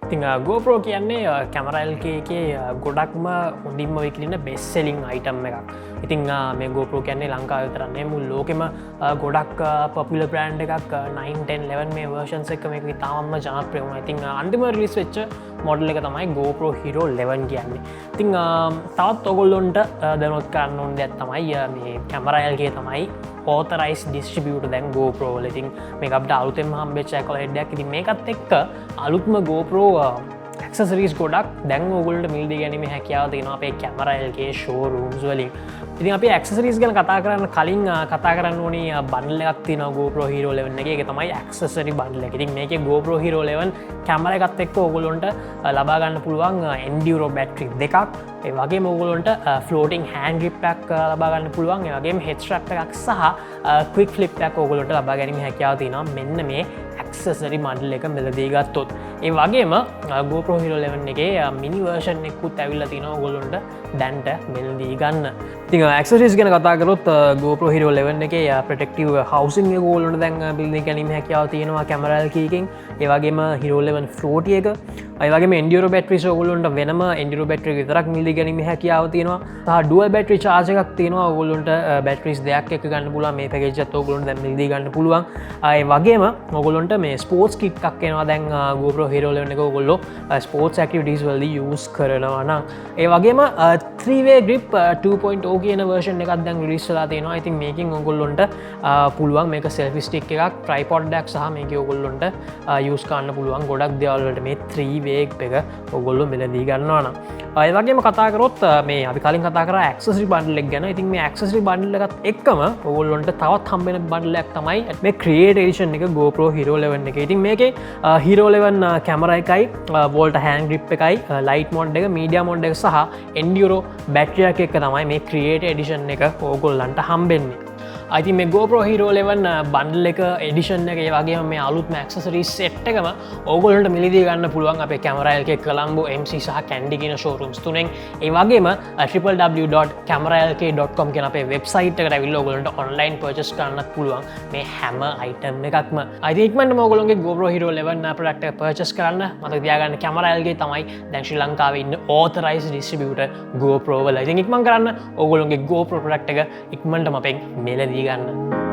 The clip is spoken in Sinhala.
ඉතින් GoPro කියන්නේ CameraLK එකේ ගොඩක්ම හොඳින්ම විකිනෙන බෙස්ට් සෙලිං අයිටම් එකක්. ඉතින් මේ GoPro කියන්නේ ලංකාවේ විතරක් නෙවෙයි මුළු ලෝකෙම ගොඩක් පොපුලර් බ්‍රෑන්ඩ් එකක් 9 10 11 මේ versions එක මේක ඉතාමත්ම ජනප්‍රිය වුණා. ඉතින් අන්තිම රිලීස් වෙච්ච මොඩල් එක තමයි GoPro Hero 11 කියන්නේ. ඉතින් තවත් ඔයගොල්ලොන්ට දැනුවත් කරන්න ඕන දෙයක් තමයි මේ CameraLK තමයි authorized distributor දැන් GoPro වල. ඉතින් මේක අපිට අලුතෙන්ම හම්බෙච්ච accolade එකක්. ඉතින් මේකත් එක්ක අලුත්ම GoPro accessories ගොඩක් දැන් ඕගොල්ලන්ට මිලදී ගැනීමේ හැකියාව තියෙනවා අපේ CameraLK showrooms වලින්. ඉතින් අපි accessories ගැන කතා කරන්න කලින් කතා කරන්න ඕනේ බන්ඩල් එකක් තියෙනවා GoPro Hero 11 එකේ. ඒක තමයි accessory bundle එක. ඉතින් මේකේ GoPro Hero 11 කැමරා එකත් එක්ක ඕගොල්ලොන්ට ලබා ගන්න පුළුවන් enduro battery දෙකක්. ඒ වගේම ඕගොල්ලොන්ට floating hand grip එකක් ලබා ගන්න පුළුවන්. ඒ වගේම head strap එකක් සහ quick flip එකක් ඕගොල්ලොන්ට ලබා ගැනීමේ හැකියාව තියෙනවා මෙන්න මේ accessory bundle එක මෙලදී ගත්තොත්. ඒ වගේම GoPro Hero 11 එකේ mini version එකකුත් ඇවිල්ලා තිනවා ඕගොල්ලොන්ට දැන්ට මෙලදී ගන්න. ඉතින් accessories ගැන කතා කරොත් GoPro Hero 11 එකේ protective housing එක ඕගොල්ලොන්ට දැන් බිල්ඩින් ගැනීම හැකියාව තියෙනවා CameraLK එකෙන්. ඒ වගේම Hero 11 floaty එක. ඒ වගේම enduro batteries ඕගොල්ලොන්ට වෙනම enduro battery විතරක් මිලදී ගැනීම හැකියාව තියෙනවා. සහ dual battery charge එකක් තියෙනවා ඕගොල්ලොන්ට batteries දෙකක් එක්ක ගන්න පුළුවන්. මේ package එකත් ඕගොල්ලොන්ට දැන් මිලදී ගන්න පුළුවන්. ඒ වගේම ඕගොල්ලොන්ට මේ ස්පෝර්ට්ස් කිට් එකක් එනවා දැන් GoPro Hero 11 එක ඕගොල්ලෝ ස්පෝර්ට්ස් ඇක්ටිවිටීස් වලදී යූස් කරනවා නම්. ඒ වගේම 3-way grip 2.0 කියන version එකක් දැන් රිලීස් වෙලා තියෙනවා. ඉතින් මේකෙන් ඕගොල්ලොන්ට පුළුවන් මේක selfie stick එකක් tripod එකක් සහ මේකේ ඕගොල්ලොන්ට යූස් කරන්න පුළුවන් ගොඩක් දේවල් වලට මේ 3-way එක ඕගොල්ලෝ මෙලදී ගන්නවා නම්. ඒ වගේම කතා කරොත් මේ අපි කලින් කතා කරා accessory bundle එක ගැන. ඉතින් මේ accessory bundle එකත් එක්කම ඕගොල්ලොන්ට තවත් හම්බ වෙන bundle එකක් තමයි මේ create edition එක GoPro Hero 11 එකේ. ඉතින් මේකේ Hero 11 කැමරා එකයි volt hand grip එකයි light mode එක media mode එක සහ enduro battery එකක් එක්ක තමයි මේ create edition එක ඕගොල්ලන්ට හම්බෙන්නේ. ඉතින් මේ GoPro Hero 11 බන්ඩල් එක එඩිෂන් එක ඒ වගේම මේ අලුත්ම ඇක්සසරිස් සෙට් එකම ඕගොල්ලන්ට මිලදී ගන්න පුළුවන් අපේ CameraLK කොළඹ MC සහ කැන්ඩි කියන showrooms තුනෙන්. ඒ වගේම www.cameralk.com කියන අපේ වෙබ්සයිට් එකට ඇවිල්ලා ඕගොල්ලන්ට online purchase කරන්නත් පුළුවන් මේ හැම item එකක්ම. ඉතින් ඉක්මනටම ඕගොල්ලන්ගේ GoPro Hero 11 product එක purchase කරන්න. මතක තියාගන්න CameraLK තමයි දැන් ශ්‍රී ලංකාවේ ඉන්න authorized distributor GoPro වල. ඉතින් ඉක්මන් කරන්න ඕගොල්ලන්ගේ GoPro product එක ඉක්මනටම අපෙන් මිලදී ගන්න.